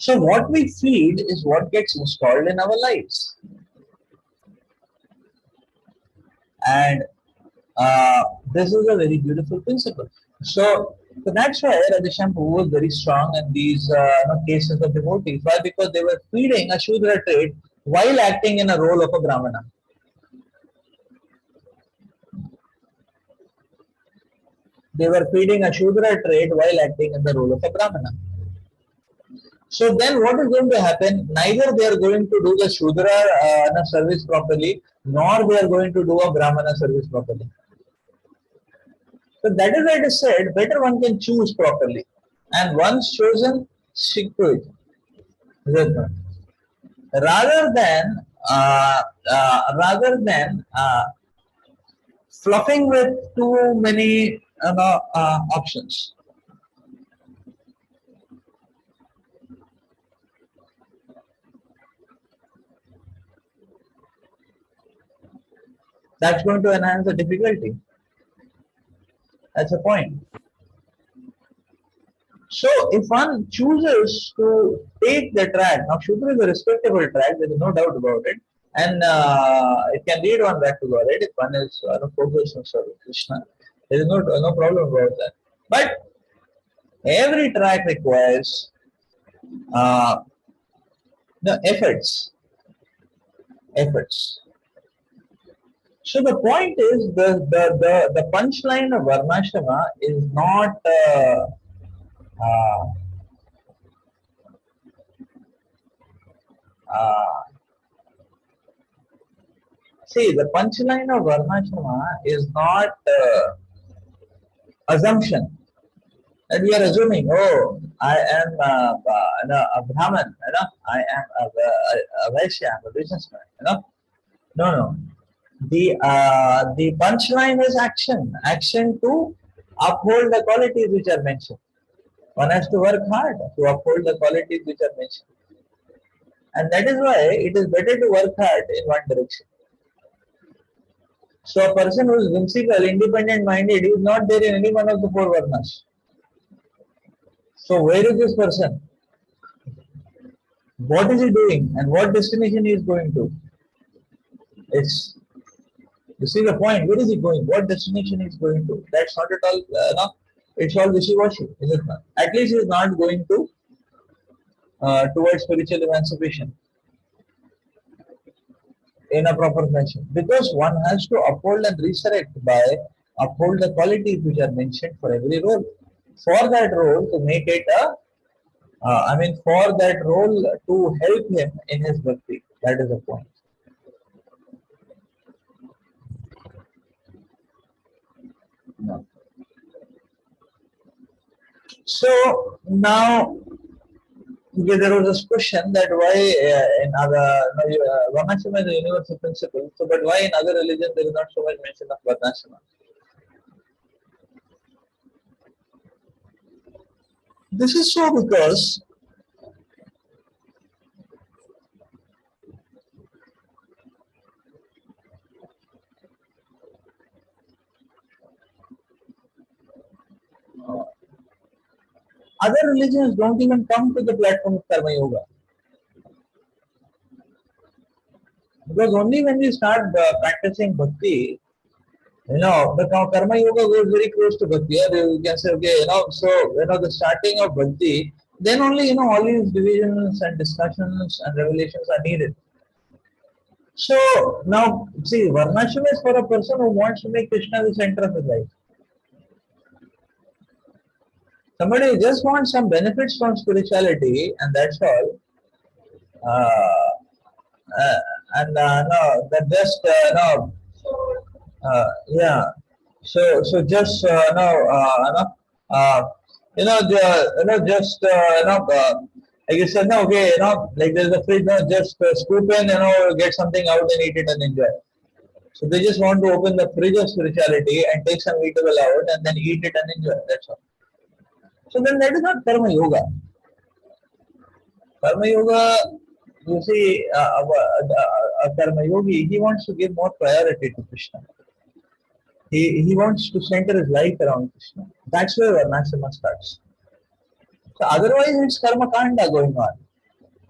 So what we feed is what gets installed in our lives. And this is a very beautiful principle. So that's why Radheshyam Prabhu was very strong in these cases of devotees. Why? Because they were feeding a Shudra trait while acting in a role of a Brahmana. They were feeding a Shudra trait while acting in the role of a Brahmana. So then what is going to happen? Neither they are going to do the Shudra service properly, nor they are going to do a Brahmana service properly. So that is why it is said, better one can choose properly. And once chosen, stick to it. Rather than fluffing with too many options. That's going to enhance the difficulty. That's the point. So if one chooses to take the track, now Shudra is a respectable track, there is no doubt about it, and it can lead one back to God, right? If one is focused on serving Krishna, there is no problem about that. But every track requires the efforts. So the point is the punchline of Varnashrama is not see, the punchline of Varnashrama is not assumption. And we are assuming, oh, I am a Brahman, I am a Vaishya, I'm a businessman, No. The punchline is action. Action to uphold the qualities which are mentioned. One has to work hard to uphold the qualities which are mentioned. And that is why it is better to work hard in one direction. So a person who is whimsical, independent minded, is not there in any one of the four varnas. So where is this person? What is he doing and what destination he is going to? It's, you see the point, where is he going? What destination he is going to? That's not at all, it's all wishy-washy, is it not? At least he is not going to towards spiritual emancipation in a proper fashion. Because one has to uphold and resurrect by uphold the qualities which are mentioned for every role. For that role to make it for that role to help him in his bhakti. That is the point. No. So now, there was this question that why in other Varnashrama is a universal principle. So, but why in other religions there is not so much mention of Varnashrama? This is so because other religions don't even come to the platform of Karma Yoga. Because only when we start practicing bhakti, the Karma Yoga goes very close to bhakti. You can say, okay, so, the starting of bhakti, then only, all these divisions and discussions and revelations are needed. So, now, see, Varnashrama is for a person who wants to make Krishna the center of his life. Somebody who just wants some benefits from spirituality, and that's all. That just yeah. So just just like you said, no, okay, like there's a fridge, just scoop in, get something out and eat it and enjoy. So they just want to open the fridge of spirituality and take some eatable out and then eat it and enjoy. That's all. So then that is not Karma Yoga. Karma Yoga, you see, a Karma Yogi, he wants to give more priority to Krishna. He wants to center his life around Krishna. That's where Varnashrama starts. So otherwise, it's Karma Kanda going on.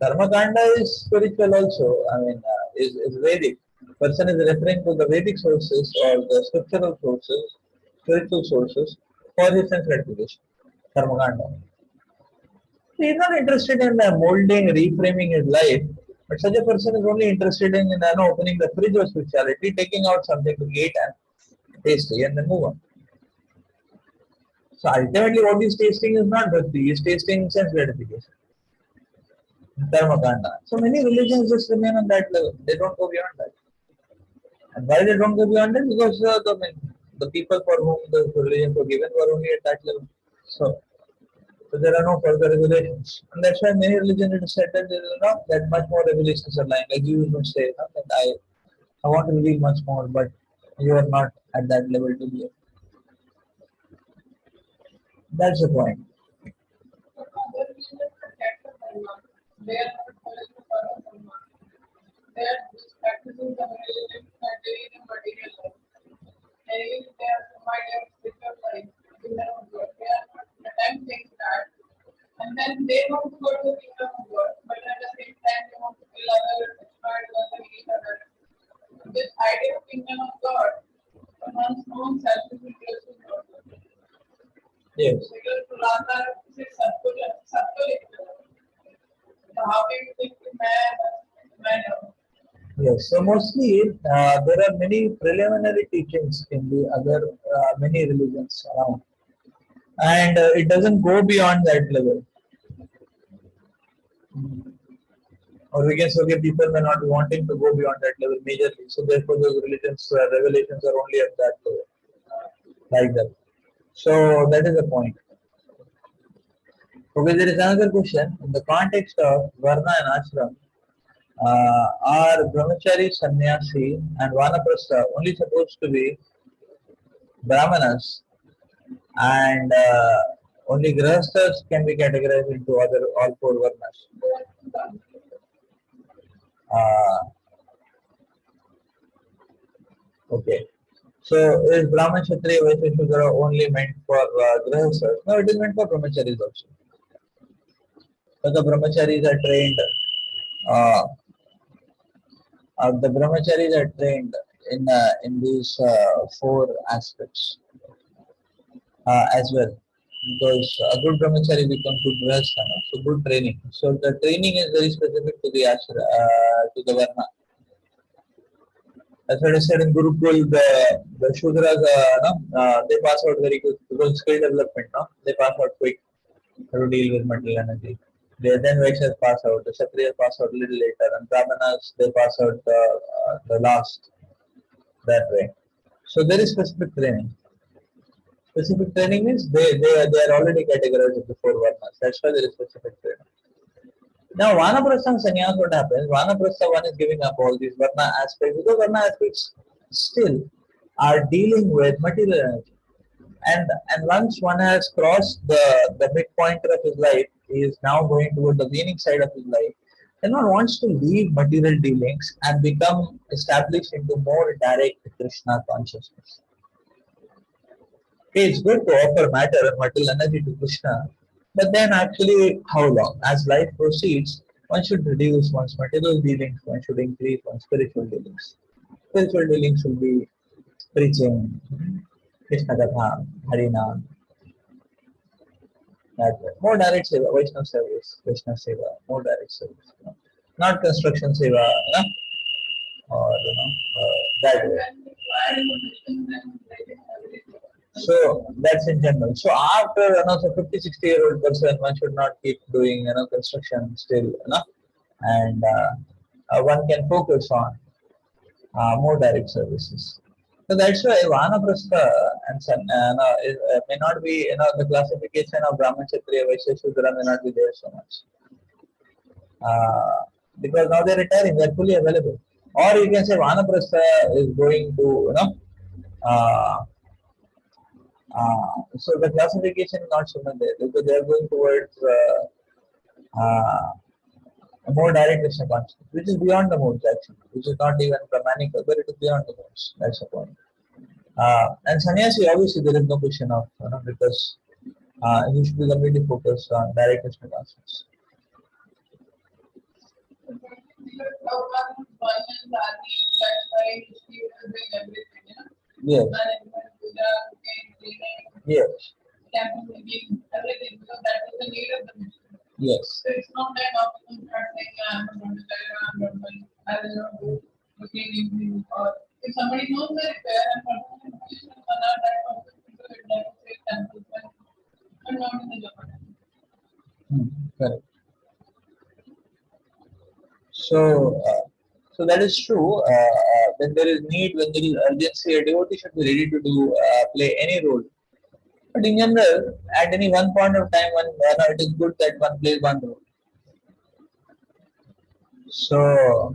Karmakanda is spiritual also. I mean, is Vedic. Person is referring to the Vedic sources or the scriptural sources, spiritual sources for his sense gratification. Karmakanda. He is not interested in molding, reframing his life, but such a person is only interested in opening the fridge of spirituality, taking out something to eat and tasting, and then move on. So ultimately, what he's tasting is not bhakti; he's tasting sense gratification, karmakanda. So many religions just remain on that level; they don't go beyond that. And why they don't go beyond it? Because the people for whom the religions were given were only at that level. So there are no further revelations. And that's why many religions it is said that there is not that much more revelations are lying. Like you would say that I want to reveal much more, but you are not at that level to be. That's the point. They are not following the Dharma. They are just practicing the religion and living in material life. They are some idea of spiritual life. They are not attempting that. And then they want to go to the kingdom of God, but at the same time they want to kill others, destroy others, eat others. This idea of kingdom of God for one's own selfish interest is not good. Yes. Because Purana says Satya. How do you think man? Yes. So mostly there are many preliminary teachings in the other many religions around, and it doesn't go beyond that level. Or we can say, okay, people may not be wanting to go beyond that level majorly. So therefore, those religions, revelations are only at that level, like that. So that is the point. Okay, there is another question. In the context of Varna and Ashram, are Brahmachari, Sannyasi, and Vanaprastha only supposed to be Brahmanas, and only Grihasthas can be categorized into other all four Varnas? Okay. So is Brahman, Kshatriya, Vaishya, Shudra only meant for Grihasthas? No, it is meant for Brahmacharis also. So the Brahmacharis are trained. The Brahmacharis are trained in these four aspects as well. Because a good Brahmachari becomes good Grihastha. So good training. So the training is very specific to the ashra, to the Varna. That's what I said in Gurukul, the Shudras, they pass out very quick because skill development, no? They pass out quick to deal with material energy. Then Vaishyas pass out, the Kshatriyas pass out a little later, and Brahmanas, they pass out the last, that way. So there is specific training. Specific training means they are already categorized into four Varnas. That's why there is specific training. Now, Vanaprastha and Sannyas, what happens? Vanaprastha one is giving up all these Varna aspects because Varna aspects still are dealing with material energy. And once one has crossed the midpoint of his life, he is now going toward the waning side of his life. Then one wants to leave material dealings and become established into more direct Krishna consciousness. Okay, it's good to offer matter and material energy to Krishna, but then actually how long? As life proceeds, one should reduce one's material dealings, one should increase one's spiritual dealings. Spiritual dealings should be preaching, Krishna Katha, Harinam, that way. More direct seva, Vaishnava service, Vaishnava seva, more direct service. Not construction seva, or that way. So that's in general. So after so 50, 60-year-old person, one should not keep doing construction still, and one can focus on more direct services. So that's why Vanaprastha and may not be, the classification of Brahman, Kshatriya, Vaishya, Shudra may not be there so much. Because now they're retiring, they're fully available. Or you can say Vanaprastha is going to, so the classification is not so much there because they are going towards a more direct Krishna consciousness, which is beyond the modes actually, which is not even Brahmanical, but it is beyond the modes. That's the point. And sannyasi, obviously, there is no question of, because he should be completely focused on direct Krishna consciousness. Because Bhagwan is Adi, that's why he was doing everything, you know. Yes. Management, puja, cooking, cleaning, Yes. camping, meeting, everything, because that was the need of the mission. Yes. So it's not like officers start saying, I'm going to tell you, I will not do cooking, evening, or if somebody knows the repair and personal information on that person to do it, like say samples and not in the job. Correct. So that is true. When there is need, when there is urgency, a devotee should be ready to do play any role. But in general, at any one point of time, it is good that one plays one role. So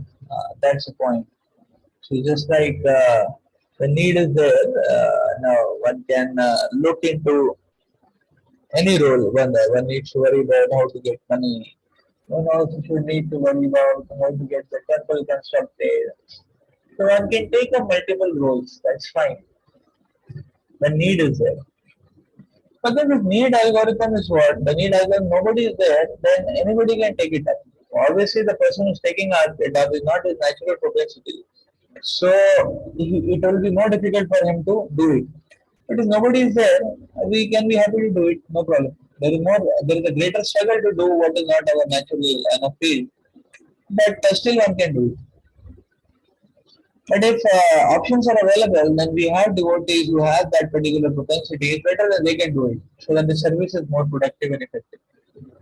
that's the point. So just like the need is there, now one can look into any role. One needs to worry about how to get money. One also should need to worry about how to get the temple constructed. So one can take up multiple roles. That's fine. The need is there. But then this need algorithm is what? The need algorithm, nobody is there, then anybody can take it up. Obviously, the person who's taking it up is not his natural propensity. So it will be more difficult for him to do it. But if nobody is there, we can be happy to do it, no problem. There is a greater struggle to do what is not our natural field, but still one can do it. But if options are available, then we have devotees who have that particular propensity. It's better that they can do it, so that the service is more productive and effective. But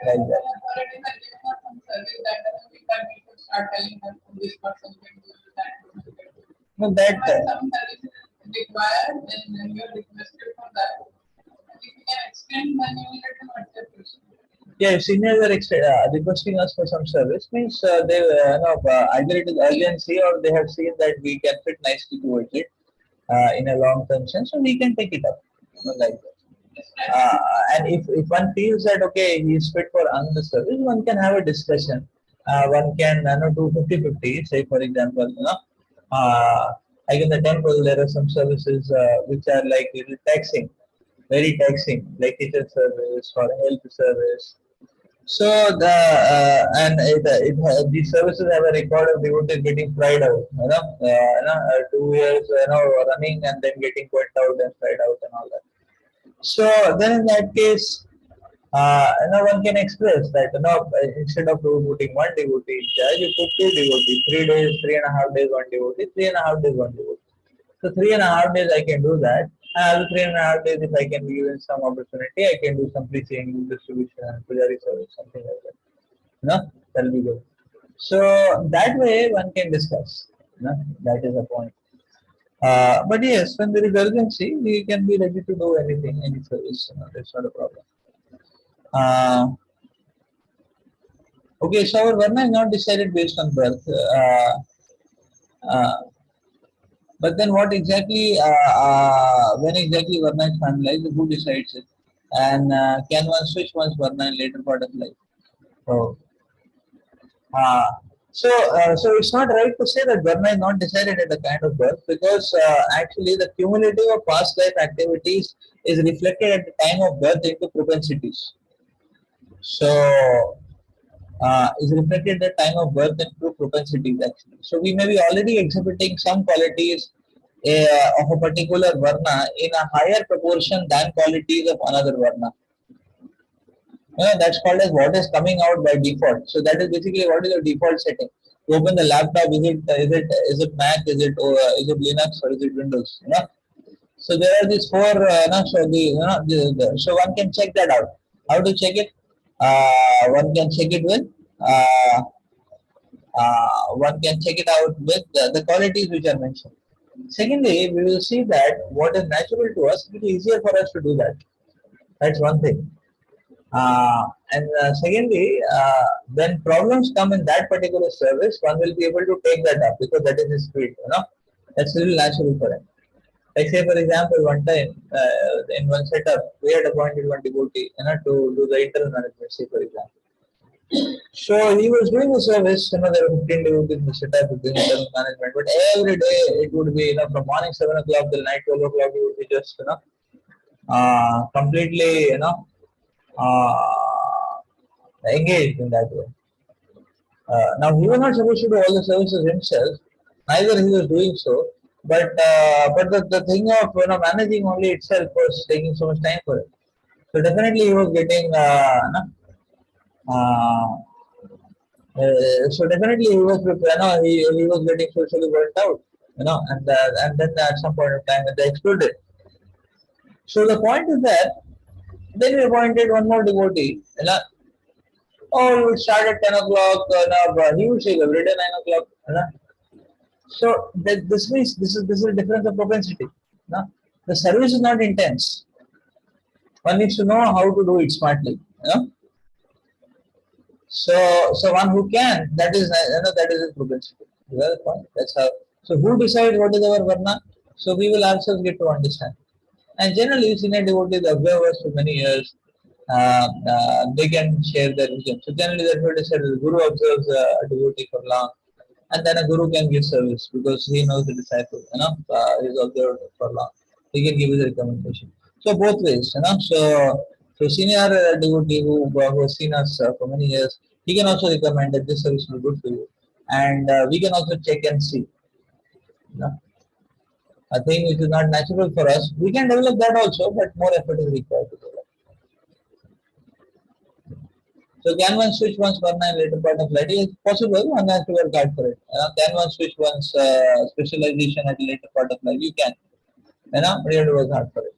Like when that. authorities are giving us some service, that doesn't mean that we should start telling them this person can do that person can do. No, that When some service is required, then you are requested for that. And if you can extend, then you will get an acceptation. yeah, if seniors are requesting us for some service, means they either it is urgency or they have seen that we can fit nicely towards it in a long term sense, so we can take it up, like that. And if one feels that okay, he is fit for another service, one can have a discussion. One can do 50-50. Say for example, like in the temple, there are some services which are like little taxing, very taxing, like kitchen service or health service. So these services have a record of devotees getting fried out, 2 years, running and then getting burnt out and fried out and all that. So then in that case, one can express that instead of putting one devotee in charge, you put two devotees, 3 days, 3.5 days one devotee, 3.5 days one devotee. So 3.5 days I can do that. And 3.5 days if I can be given some opportunity, I can do some preaching, distribution, and pujari service, something like that. That'll be good. So that way one can discuss. That is the point. But yes, when there is urgency, we can be ready to do anything, any service. That's not a problem. Okay, so our Varna is not decided based on birth. Uh, but then what exactly, when exactly Varna is finalized, who decides it? And can one switch one's Varna in later part of life? So, uh, so it's not right to say that Varna is not decided at the kind of birth because actually the cumulative of past life activities is reflected at the time of birth into propensities. So is reflected at the time of birth and through propensities actually. So we may be already exhibiting some qualities of a particular varna in a higher proportion than qualities of another varna. That's called as what is coming out by default. So that is basically what is the default setting. You open the laptop, is it Mac, is it Linux or is it Windows? So there are these four. So one can check that out. How to check it? One can check it with. One can check it out with the qualities which are mentioned. Secondly, we will see that what is natural to us, it is easier for us to do that. That's one thing. And secondly, when problems come in that particular service, one will be able to take that up because that is his field. That's really natural for him. Like say for example, one time in one setup, we had appointed one devotee, to do the internal management. Say for example. So he was doing the service, there were 15 devotees in the setup doing internal management, but every day it would be, from morning 7 o'clock till night 12 o'clock, he would be just, completely, uh, engaged in that way. Now he was not supposed to do all the services himself, neither he was doing so. But the thing of managing only itself was taking so much time for it. So definitely he was getting uh, so definitely he was he was getting socially burnt out, and then at some point of time they exploded. So the point is that then we appointed one more devotee. Oh, we would start at 10 o'clock. He would say every day 9 o'clock. So this means this is a difference of propensity. No? The service is not intense. One needs to know how to do it smartly. So one who can, that is his propensity. Well, that's how. So who decides what is our varna? So we will ourselves get to understand. And generally, senior devotees, observers for many years, they can share their vision. So generally, that's what they said. The guru observes a devotee for long, and then a guru can give service because he knows the disciple. He's observed for long. He can give his recommendation. So both ways. So senior devotee who has seen us for many years, he can also recommend that this service will be good for you, and we can also check and see. You know, a thing which is not natural for us, we can develop that also, but more effort is required to develop. So can one switch one's varna in later part of life? It is possible, one has to work hard for it. Can one switch one's specialization at a later part of life? You can. But you have to work hard for it.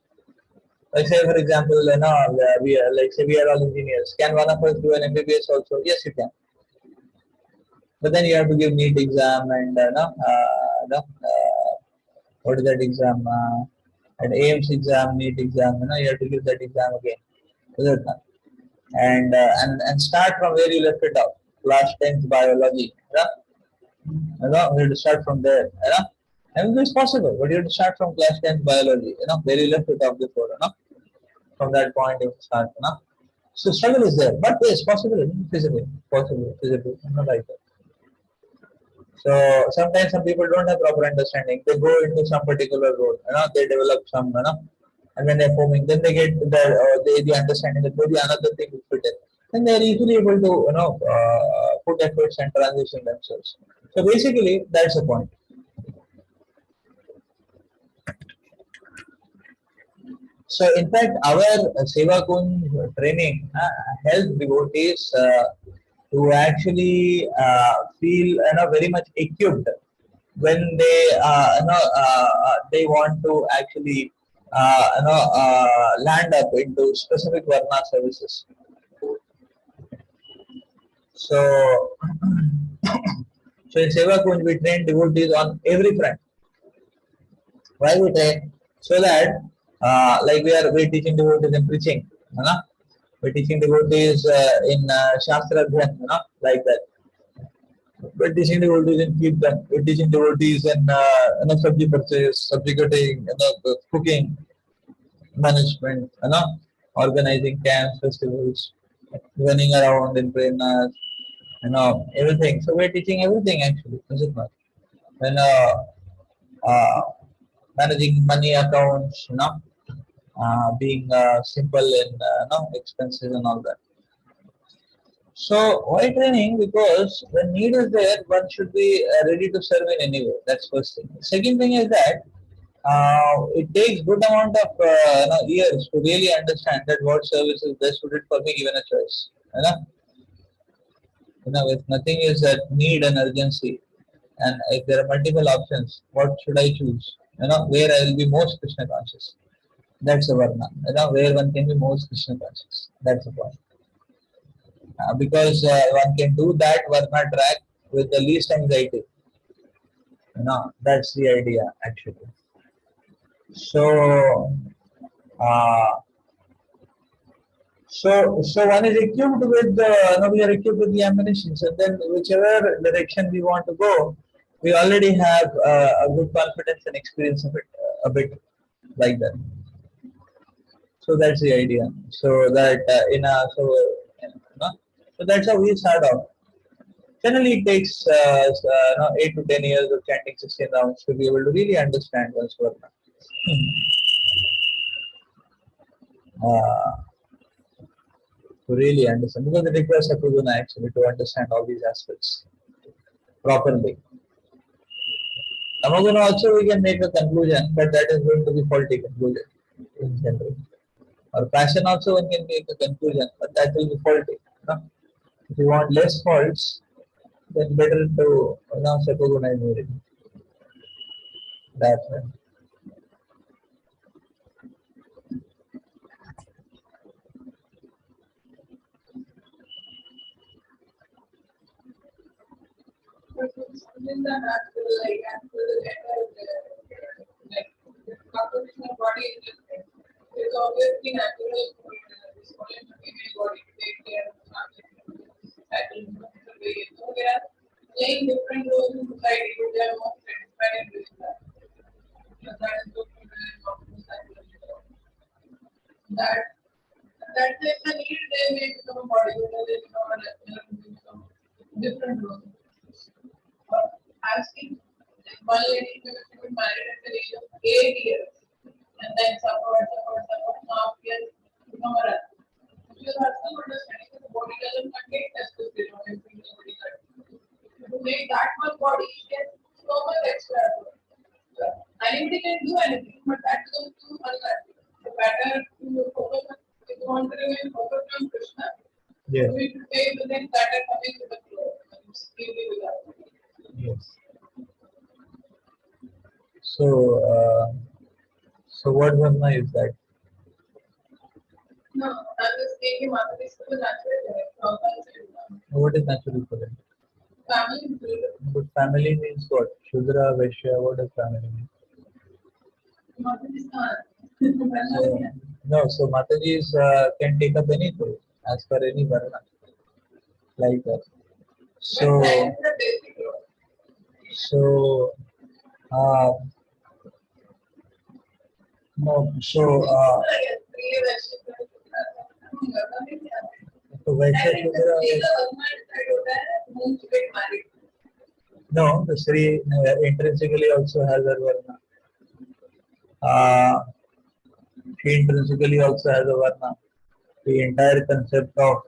Like say for example, we are like say we are all engineers. Can one of us do an MBBS also? Yes, you can. But then you have to give NEET exam and what is that exam? An AIMS exam, NEET exam. You have to give that exam again. And start from where you left it off. Class 10th biology. You have to start from there. Everything is possible, but you have to start from class 10th biology. Where you left it off before. From that point you start. So struggle is there, but yes, possible, feasible, possible, feasible, not like that. So sometimes some people don't have proper understanding. They go into some particular role, they develop some, and when they're forming, then they get the understanding that maybe another thing will fit in. Then they're easily able to, put efforts and transition themselves. So basically, that's the point. So in fact, our Seva Kunj training helps devotees to actually feel very much equipped when they want to actually land up into specific varna services. So so in Seva Kunj we train devotees on every front. Why we train? So that like we're teaching devotees in preaching, we're teaching devotees in Shastra Adhyan, like that. We're teaching devotees in Kirtan, we're teaching devotees in subject purchase, subject cutting, cooking, management, organizing camps, festivals, running around in prernas, everything. So we're teaching everything actually, is it not? When uh, managing money accounts, being simple in expenses and all that. So why training? Because when need is there, one should be ready to serve in any way. That's first thing. Second thing is that it takes good amount of years to really understand that what service is best suited for me given a choice. If nothing is that need and urgency, and if there are multiple options, what should I choose? Where I will be most Krishna conscious. That's the varna. Where one can be most Krishna conscious. That's the point. Because one can do that varna track with the least anxiety. That's the idea actually. So, uh, so one is equipped with we are equipped with the ammunitions, and then whichever direction we want to go, we already have a good confidence and experience of it a bit like that. So that's the idea. So that so that's how we start off. Generally, it takes 8 to 10 years of chanting 16 rounds to be able to really understand one's varna. Uh, to really understand, because it requires Sapaguna actually to understand all these aspects properly. Tamaguna also we can make a conclusion, but that is going to be faulty conclusion in general. Or passion also one can make a conclusion, but that will be faulty. No? If you want less faults, then better to Sapaguna is very that way. But it's something that natural, like the composition of body is different. It's obviously natural for this only female body to take care of something. So they are playing different roles in society, but they are more satisfied in doing that. So that is what female and masculine psychology is. That's if the need they may become a bodybuilder, they become a wrestler, they become different roles. I've seen one lady who was married at the age of 8 years and then suffered, now she has become a wrestler. She was also understanding that the body doesn't contain testosterone and body fat. To make that much body, she has so much extra effort. Anybody can do anything, but that becomes too unlikely. So better to focus on, if you want to remain focused on Krishna, Yeah. we should take the things that are coming to the flow and speedily without. Yes. So what Varna is that? No, I'm just taking Mata is the natural What is natural for them? family. But family means what? Shudra, Vaishya, what does family mean? Mata is not. So, no, so Matajis can take up any role as per any Varna. Like that. So, uh, no, so Vaishya, Shudra, no, the Sri intrinsically also has a Varna. She intrinsically also has a Varna. The entire concept of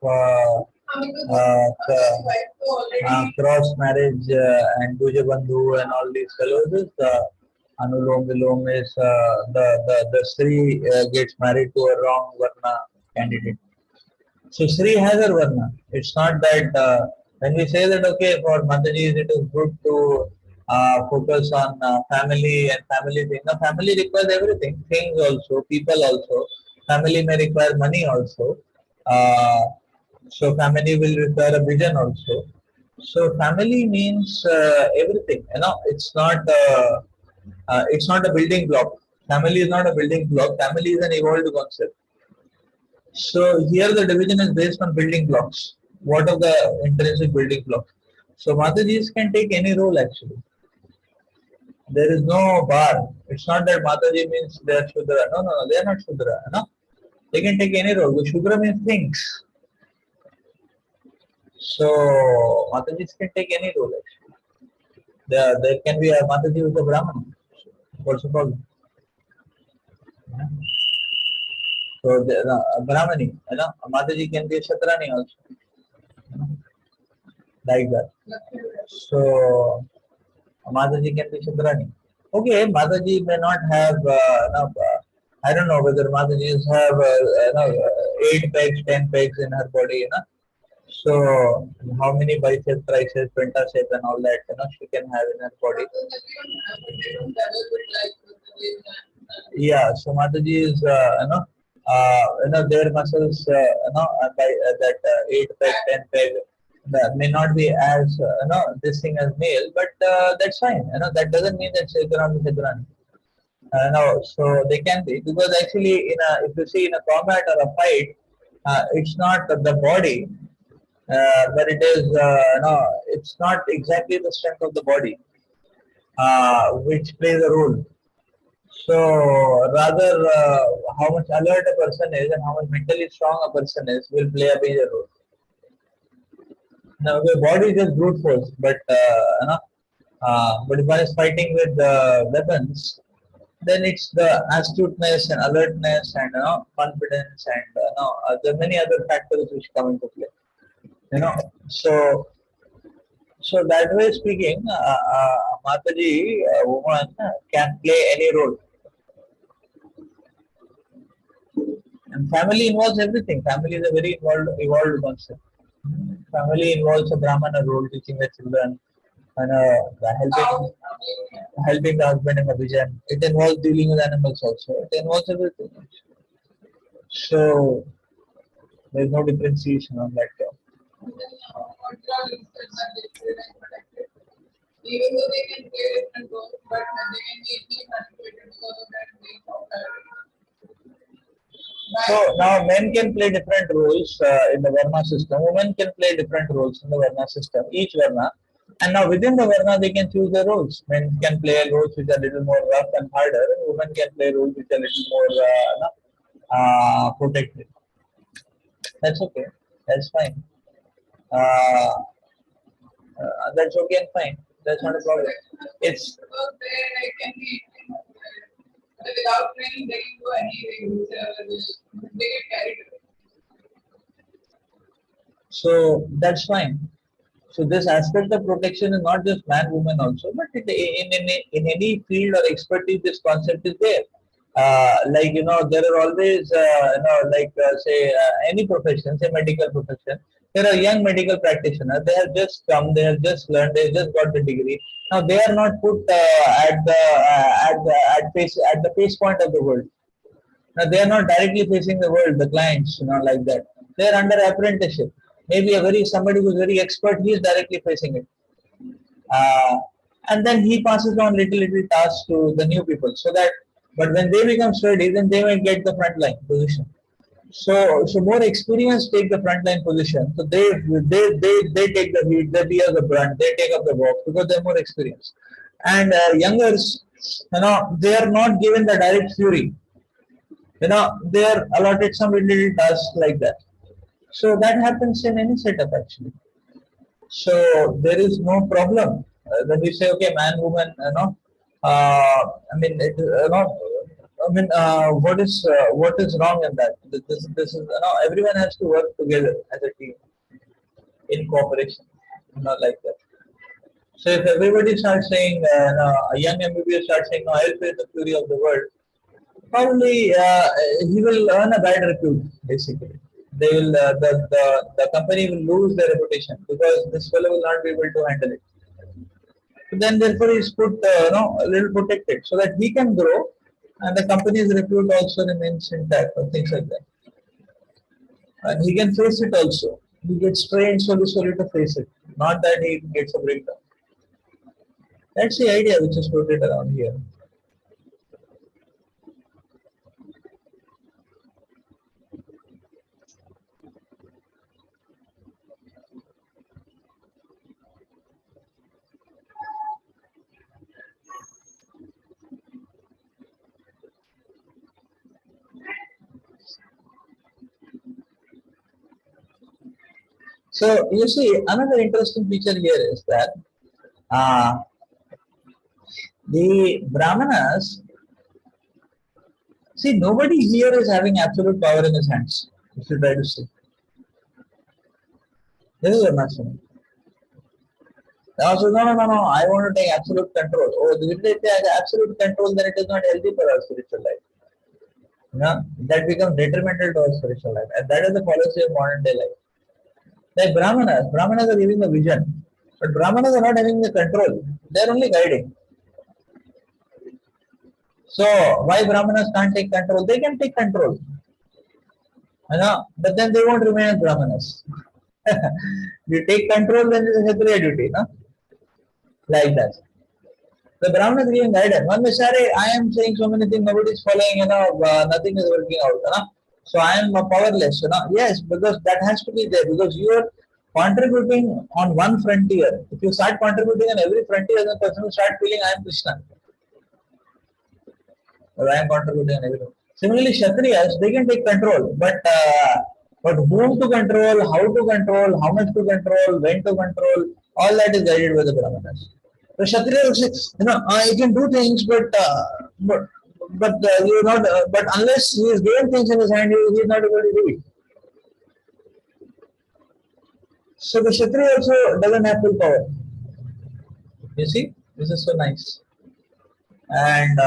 cross marriage and Puja Bandhu and all these fellows is Anulom Vilom is the Sri gets married to a wrong Varna candidate. So Sri has her Varna. It's not that when we say that okay, for Matajis it is good to focus on family and family thing. Now family requires everything, things also, people also. Family may require money also. So family will require a vision also. So family means everything. It's not a building block. Family is not a building block. Family is an evolved concept. So here the division is based on building blocks. What are the intrinsic building blocks? So Matajis can take any role actually. There is no bar. It's not that Mataji means they are Shudra. No, they are not Shudra. No? They can take any role. The Shudra means things. So Matajis can take any role actually. There can be a Mataji who is a Brahman. What's the problem? So the Brahmani, Mataji can be a Kshatrani also. Like that. So Mataji can be Kshatrani. Okay, Mataji may not have I don't know whether Matajis have 8 pegs, 10 pegs in her body, So how many biceps, triceps, pentaceps and all that, she can have in her body. Yeah, so Mataji is, their muscles, by that 8 peg, 10 peg, may not be as, this thing as male, but that's fine. That doesn't mean that Kshetrani is Kshetrani. No, so they can be, because actually if you see in a combat or a fight, it's not the body, but it is it's not exactly the strength of the body which plays a role. So rather how much alert a person is and how much mentally strong a person is will play a major role. Now the body is just brute force, but if one is fighting with weapons, then it's the astuteness and alertness and confidence and there are many other factors which come into play. So that way speaking, Mataji, a woman can play any role, and family involves everything. Family is a very evolved concept. Family involves a Brahmana role, teaching the children and helping the husband in the vision. It involves dealing with animals also. It involves everything. So there is no differentiation on that term. Even though they can play different roles, but they can be easily manipulated because of that way of So now men can play different roles in the Varna system. Women can play different roles in the Varna system, each Varna. And now within the Varna, they can choose their roles. Men can play roles which are a little more rough and harder. Women can play roles which are a little more protected. That's okay. That's fine. That's okay and fine. That's not a problem. It's without training, they can go anywhere. They get carried away. So that's fine. So this aspect of protection is not just man, woman also, but in any field or expertise, this concept is there. There are always, say any profession, say medical profession. There are young medical practitioners. They have just come, they have just learned, they have just got the degree. Now they are not put at the face point of the world. Now they are not directly facing the world, the clients, like that. They are under apprenticeship. Maybe somebody who is very expert, he is directly facing it. And then he passes on little tasks to the new people, but when they become steady, then they may get the frontline position. So more experienced take the frontline position. So they take the lead, they bear the brunt, they take up the work because they're more experienced. And youngers, they are not given the direct fury. They are allotted some little tasks like that. So that happens in any setup actually. So there is no problem when you say okay, man, woman, what is wrong in that? This is everyone has to work together as a team in cooperation, like that. So if everybody starts saying, a young MBBS starts saying, no, I'll face the fury of the world, probably he will earn a bad repute basically. They will the company will lose their reputation because this fellow will not be able to handle it. So then therefore he is put a little protected so that he can grow and the company's repute also remains intact or things like that. And he can face it also. He gets trained slowly to face it. Not that he gets a breakdown. That's the idea which is floated around here. So you see, another interesting feature here is that the Brahmanas, see, nobody here is having absolute power in his hands, if you try to see. This is Varnashram. Now, so no, I want to take absolute control. Oh, if they take absolute control, then it is not healthy for our spiritual life. That becomes detrimental to our spiritual life. And that is the policy of modern day life. Like Brahmanas are giving the vision, but Brahmanas are not having the control. They are only guiding. So why Brahmanas can't take control? They can take control. But then they won't remain as Brahmanas. You take control, then it is a Kshatriya duty. Like that. The Brahmanas giving guidance. One may say, I am saying so many things, nobody is following, nothing is working out. So I am powerless. Yes, because that has to be there, because you are contributing on one frontier. If you start contributing on every frontier, then the person will start feeling I am Krishna. Or I am contributing on everything. Similarly, Kshatriyas, they can take control, but whom to control, how much to control, when to control, all that is guided by the Brahmanas. The Kshatriya will say, I can do things, but but you not. But unless he is given things in his hand, he is not able to do it. So the Kshatriya also doesn't have full power. You see, this is so nice. And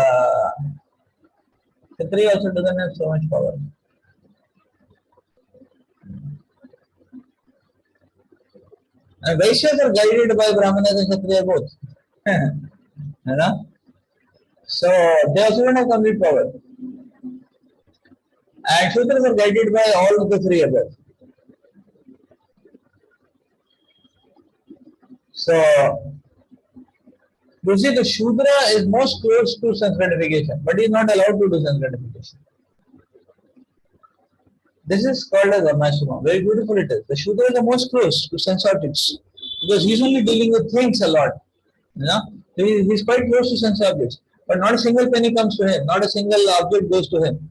Kshatriya also doesn't have so much power. And Vaishyas are guided by Brahmanas and Kshatriya both. You know? So they also don't have complete power. And Shudras are guided by all of the three above. So you see, the Shudra is most close to sense gratification, but he is not allowed to do sense gratification. This is called as Varnashrama. Very beautiful it is. The Shudra is the most close to sense objects because he's only dealing with things a lot. You know, he's quite close to sense objects, but not a single penny comes to him. Not a single object goes to him.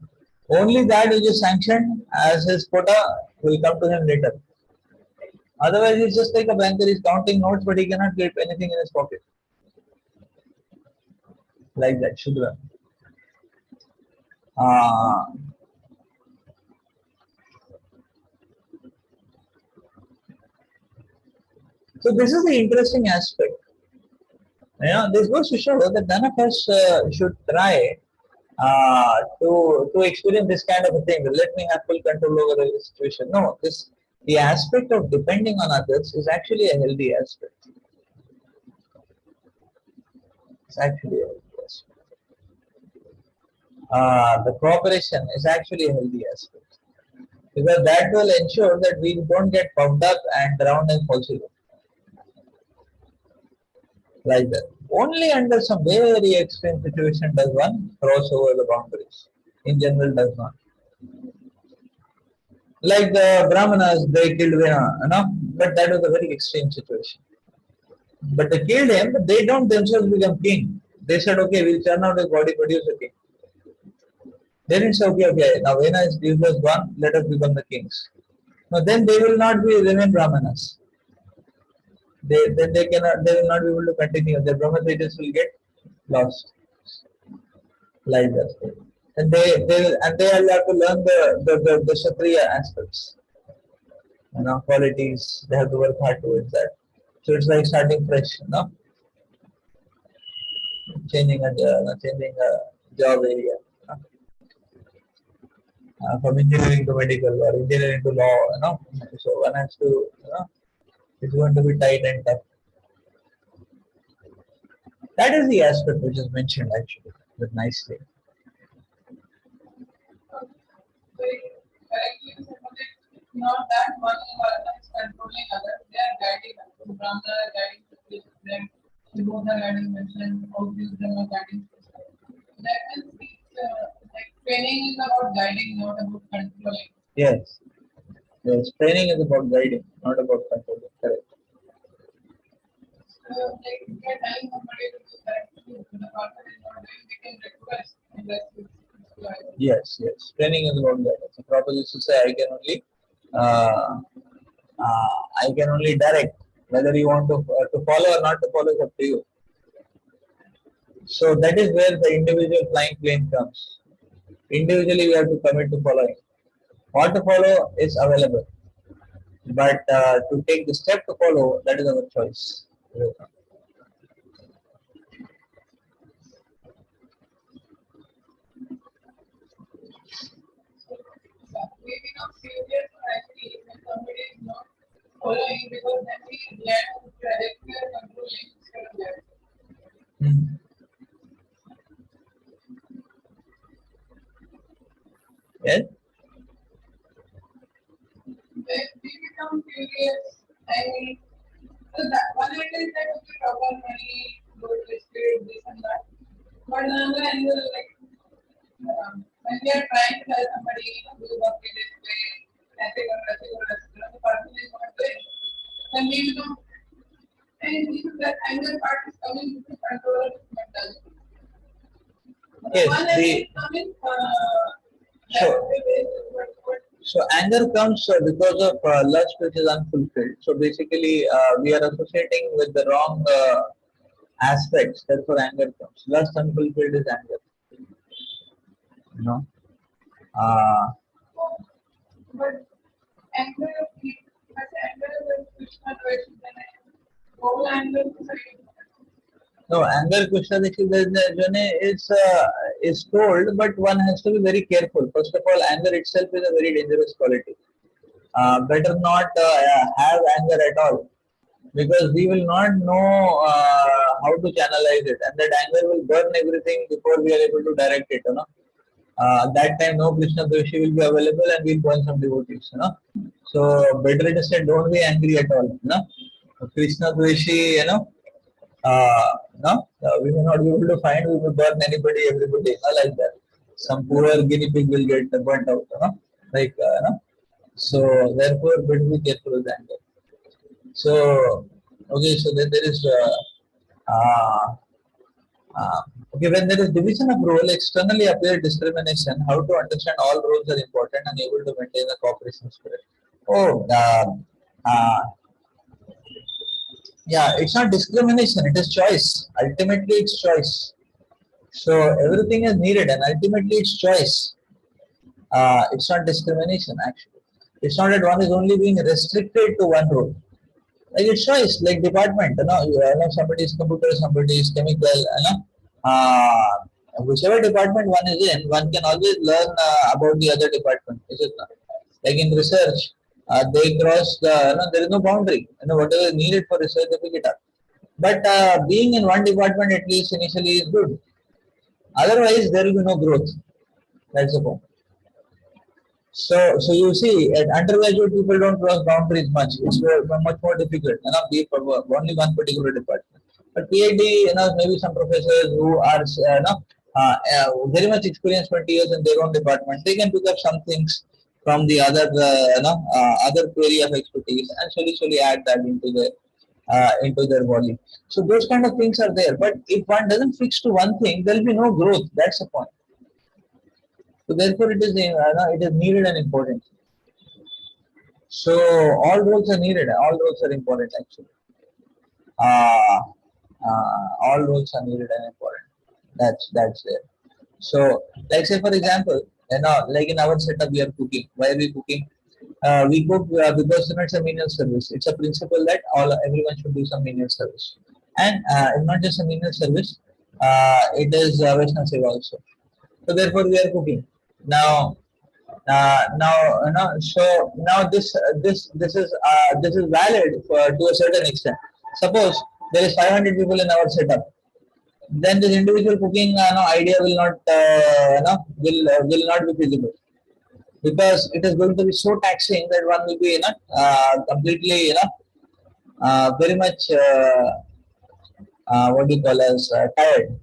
Only that which is sanctioned as his quota will come to him later. Otherwise, he's just like a banker. He's counting notes, but he cannot get anything in his pocket. Like that, Shudra. So this is the interesting aspect. You know, this goes to show that none of us should try to experience this kind of a thing. Let me have full control over the situation. No, the aspect of depending on others is actually a healthy aspect. It's actually a healthy aspect. The cooperation is actually a healthy aspect because that will ensure that we don't get puffed up and drowned in falsehood. Like that. Only under some very extreme situation does one cross over the boundaries. In general, does not. Like the Brahmanas, they killed Vena, you know, but that was a very extreme situation. But they killed him, but they don't themselves become king. They said, okay, we'll turn out his body, produce a king. They didn't say, okay, now Vena is useless gone, let us become the kings. No, then they will not remain Brahmanas. They will not be able to continue. Their Brahma status will get lost. Like that. And they will have to learn the Kshatriya aspects. You know, qualities, they have to work hard towards that. So it's like starting fresh, you know. Changing a job area. You know? From engineering to medical or engineering to law, you know. So one has to, you know, it's going to be tight and tough. That is the aspect which is mentioned actually, but nicely. Not that one is controlling others, they are guiding us. Brahmana are guiding them, the Buddha are guiding themselves, all these them are guiding themselves. That is like training is about guiding, not about controlling. Yes. Yes, training is about guiding, not about controlling. Correct. So, like, if you are telling somebody to do that, the partner is not doing, they can request unless it's yes. Training is about guidance. The proposition to say I can only direct whether you want to follow or not to follow is up to you. So that is where the individual flying plane comes. Individually, we have to commit to following. What to follow is available, but to take the step to follow, that is our choice. we become serious actually when somebody is not following because then we learn trajectory or controlling instead of that. Yes. When we become curious, so that one end is that okay, proper money, good spirit, this and that. But another angle, like when we are trying to tell somebody, do work in this way, ethical, the person is not doing. Then we become, and that anger part is coming to control mental. Yes. One end is coming. So anger comes because of lust which is unfulfilled. So basically, we are associating with the wrong aspects. Therefore, anger comes. Lust unfulfilled is anger. you know. Uh, But anger, anger is Krishna Dveshi, then whole anger no, anger Krishna is told, but one has to be very careful. First of all, anger itself is a very dangerous quality. Better not have anger at all, because we will not know how to channelize it, and that anger will burn everything before we are able to direct it. That time no Krishna Dveshi will be available, and we'll burn some devotees. So better it is said, don't be angry at all. Krishna Dveshi, we may not be able to find, we may burn anybody, everybody, like that. Some poor guinea pig will get burnt out, like, so therefore, better be careful with anger. So, okay, so then there is, okay, when there is division of role, externally appear discrimination, how to understand all roles are important and able to maintain the cooperation spirit. Oh, yeah, it's not discrimination, it is choice. Ultimately, it's choice. So everything is needed, and ultimately, it's choice. It's not discrimination, actually. It's not that one is only being restricted to one role. Like it's choice, like department. Somebody is computer, somebody is chemical. Whichever department one is in, one can always learn about the other department. Is it not? Like in research, they cross there is no boundary. Whatever is needed for research, they pick it up. But being in one department at least initially is good. Otherwise, there will be no growth. That's the point. So you see, at undergraduate people don't cross boundaries much. It's much more difficult. Be for only one particular department. But PhD, maybe some professors who are, very much experienced 20 years in their own department, they can pick up some things from the other, other area of expertise, and slowly add that into their volume. So those kind of things are there. But if one doesn't fix to one thing, there will be no growth. That's the point. So therefore, it is needed and important. So all roles are needed. All roles are important, actually. All roles are needed and important. That's there. So, like say for example, like in our setup, we are cooking. Why are we cooking? We cook because it's a menial service. It's a principle that everyone should do some menial service, and it's not just a menial service. It is Vaishnava Seva also. So therefore, we are cooking. Now, so now this is valid to a certain extent. Suppose there is 500 people in our setup, then this individual cooking idea will not will not be feasible, because it is going to be so taxing that one will be completely very much what do you call as tired.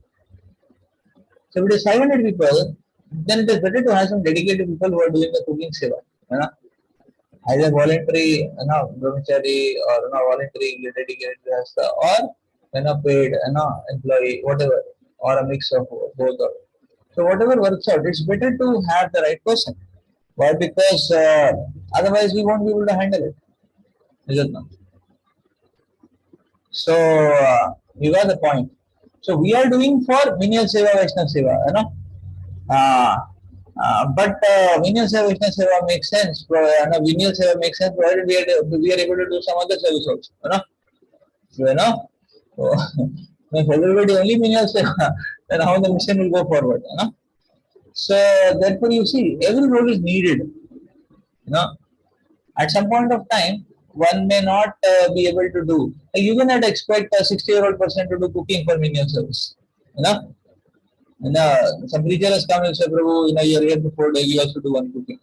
So if it is 500 people, then it is better to have some dedicated people who are doing the cooking seva. Either voluntary, brahmachari, or voluntary dedicated grihastha, or paid, employee, whatever, or a mix of both. So whatever works out, it's better to have the right person. Why? Because otherwise we won't be able to handle it. Is it not? So you got the point. So we are doing for menial seva, Vaishnava seva, but menial seva, Vaishnava seva makes sense. Menial seva makes sense provided we are able to do some other service also. So, if everybody only menial seva, then how the mission will go forward? So therefore, you see, every role is needed. At some point of time, one may not be able to do. You cannot expect a 60-year-old person to do cooking for menial service. Some preacher has come and said, Prabhu, you're here for 4 days, you also do one cooking.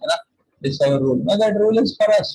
This is our rule. No, that rule is for us.